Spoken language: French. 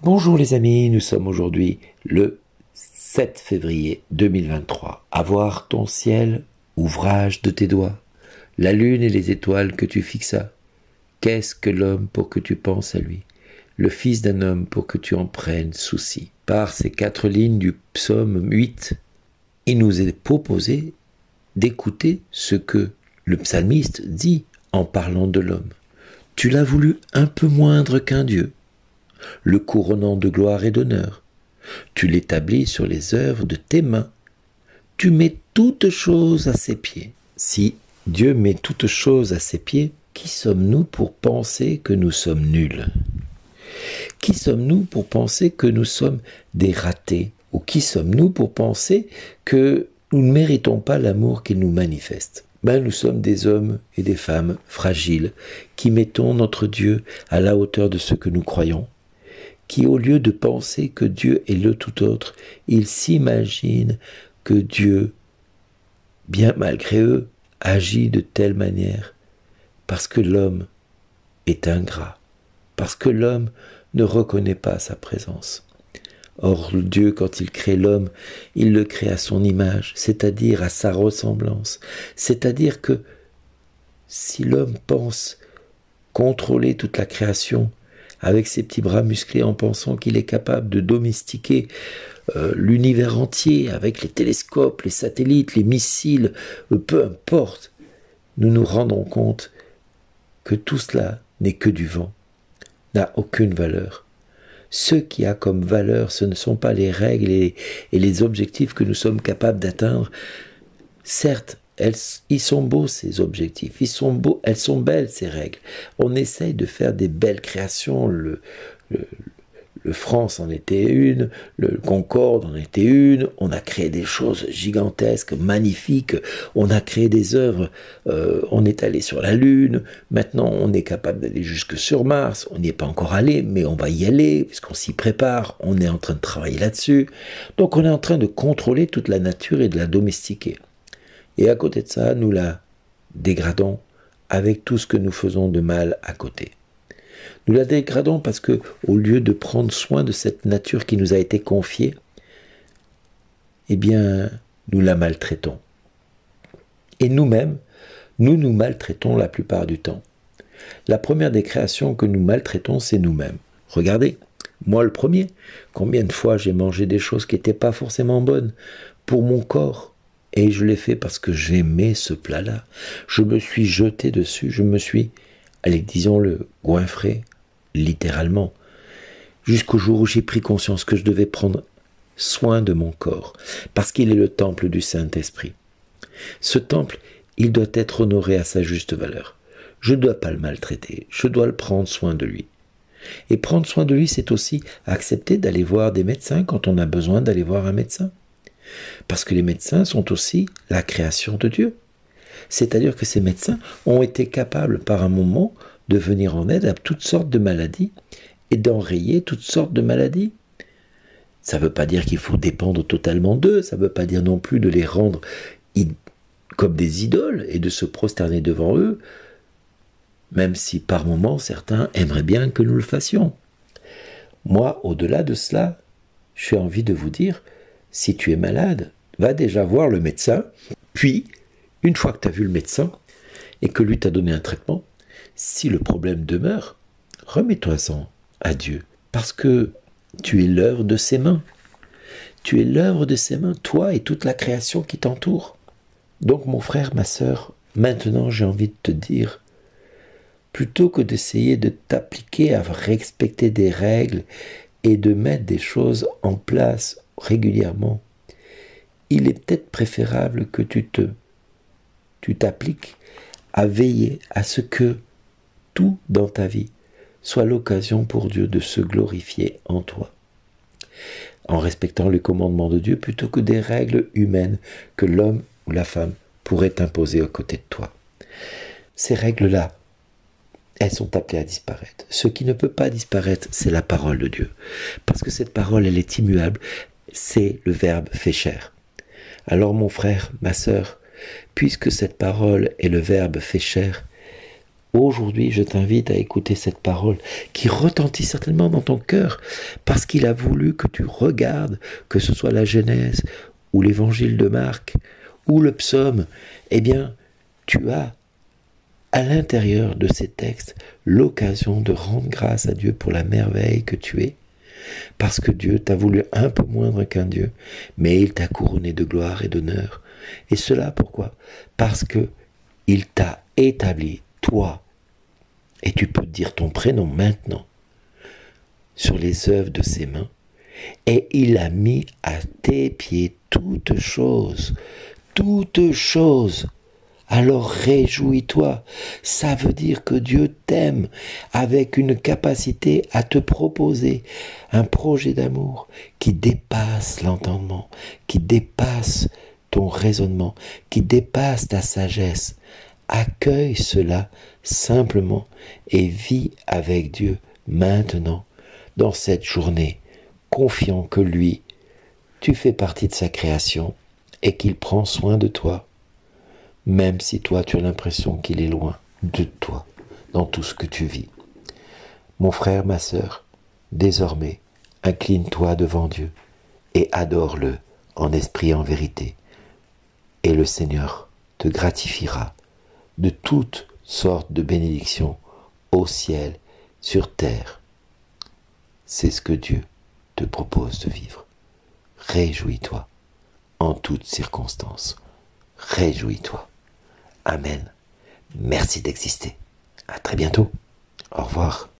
Bonjour les amis, nous sommes aujourd'hui le 7 février 2023. Avoir ton ciel, ouvrage de tes doigts, la lune et les étoiles que tu fixas. Qu'est-ce que l'homme pour que tu penses à lui, le fils d'un homme pour que tu en prennes souci. Par ces 4 lignes du psaume 8, il nous est proposé d'écouter ce que le psalmiste dit en parlant de l'homme. Tu l'as voulu un peu moindre qu'un Dieu, le couronnant de gloire et d'honneur. Tu l'établis sur les œuvres de tes mains. Tu mets toutes choses à ses pieds. Si Dieu met toutes choses à ses pieds, qui sommes-nous pour penser que nous sommes nuls? Qui sommes-nous pour penser que nous sommes des ratés? Ou qui sommes-nous pour penser que nous ne méritons pas l'amour qu'il nous manifeste? Nous sommes des hommes et des femmes fragiles qui mettons notre Dieu à la hauteur de ce que nous croyons, qui au lieu de penser que Dieu est le tout autre, ils s'imaginent que Dieu, bien malgré eux, agit de telle manière, parce que l'homme est ingrat, parce que l'homme ne reconnaît pas sa présence. Or Dieu, quand il crée l'homme, il le crée à son image, c'est-à-dire à sa ressemblance, c'est-à-dire que si l'homme pense contrôler toute la création, avec ses petits bras musclés en pensant qu'il est capable de domestiquer l'univers entier avec les télescopes, les satellites, les missiles, peu importe, nous nous rendons compte que tout cela n'est que du vent, n'a aucune valeur. Ce qui a comme valeur, ce ne sont pas les règles et les objectifs que nous sommes capables d'atteindre. Certes, ils sont beaux ces objectifs, ils sont beaux, elles sont belles ces règles. On essaye de faire des belles créations, le France en était une, le Concorde en était une, on a créé des choses gigantesques, magnifiques, on a créé des œuvres, on est allé sur la Lune, maintenant on est capable d'aller jusque sur Mars, on n'y est pas encore allé, mais on va y aller, puisqu'on s'y prépare, on est en train de travailler là-dessus, donc on est en train de contrôler toute la nature et de la domestiquer. Et à côté de ça, nous la dégradons avec tout ce que nous faisons de mal à côté. Nous la dégradons parce que, au lieu de prendre soin de cette nature qui nous a été confiée, eh bien, nous la maltraitons. Et nous-mêmes, nous nous maltraitons la plupart du temps. La première des créations que nous maltraitons, c'est nous-mêmes. Regardez, moi le premier, combien de fois j'ai mangé des choses qui n'étaient pas forcément bonnes pour mon corps. Et je l'ai fait parce que j'aimais ce plat-là. Je me suis jeté dessus, je me suis, allez, disons-le, goinfré, littéralement, jusqu'au jour où j'ai pris conscience que je devais prendre soin de mon corps, parce qu'il est le temple du Saint-Esprit. Ce temple, il doit être honoré à sa juste valeur. Je ne dois pas le maltraiter, je dois le prendre soin de lui. Et prendre soin de lui, c'est aussi accepter d'aller voir des médecins quand on a besoin d'aller voir un médecin. Parce que les médecins sont aussi la création de Dieu. C'est-à-dire que ces médecins ont été capables par un moment de venir en aide à toutes sortes de maladies et d'enrayer toutes sortes de maladies. Ça ne veut pas dire qu'il faut dépendre totalement d'eux, ça ne veut pas dire non plus de les rendre comme des idoles et de se prosterner devant eux, même si par moments certains aimeraient bien que nous le fassions. Moi, au-delà de cela, j'ai envie de vous dire, si tu es malade, va déjà voir le médecin, puis, une fois que tu as vu le médecin et que lui t'a donné un traitement, si le problème demeure, remets-toi-en à Dieu, parce que tu es l'œuvre de ses mains. Tu es l'œuvre de ses mains, toi et toute la création qui t'entoure. Donc mon frère, ma sœur, maintenant j'ai envie de te dire, plutôt que d'essayer de t'appliquer à respecter des règles et de mettre des choses en place régulièrement, il est peut-être préférable que tu t'appliques à veiller à ce que tout dans ta vie soit l'occasion pour Dieu de se glorifier en toi, en respectant les commandements de Dieu plutôt que des règles humaines que l'homme ou la femme pourrait imposer à côté de toi. Ces règles-là, elles sont appelées à disparaître. Ce qui ne peut pas disparaître, c'est la parole de Dieu. Parce que cette parole, elle est immuable, c'est le Verbe fait chair. Alors mon frère, ma sœur, puisque cette parole est le Verbe fait chair, Aujourd'hui, je t'invite à écouter cette parole qui retentit certainement dans ton cœur parce qu'il a voulu que tu regardes, que ce soit la Genèse ou l'évangile de Marc ou le psaume. Eh bien, tu as à l'intérieur de ces textes l'occasion de rendre grâce à Dieu pour la merveille que tu es. Parce que Dieu t'a voulu un peu moindre qu'un Dieu, mais il t'a couronné de gloire et d'honneur. Et cela pourquoi? Parce que il t'a établi, toi, et tu peux dire ton prénom maintenant, sur les œuvres de ses mains, et il a mis à tes pieds toutes choses, toutes choses. Alors réjouis-toi, ça veut dire que Dieu t'aime avec une capacité à te proposer un projet d'amour qui dépasse l'entendement, qui dépasse ton raisonnement, qui dépasse ta sagesse. Accueille cela simplement et vis avec Dieu maintenant, dans cette journée, confiant que lui, tu fais partie de sa création et qu'il prend soin de toi. Même si toi tu as l'impression qu'il est loin de toi dans tout ce que tu vis. Mon frère, ma sœur, désormais, incline-toi devant Dieu et adore-le en esprit et en vérité. Et le Seigneur te gratifiera de toutes sortes de bénédictions au ciel, sur terre. C'est ce que Dieu te propose de vivre. Réjouis-toi en toutes circonstances. Réjouis-toi. Amen. Merci d'exister. À très bientôt. Au revoir.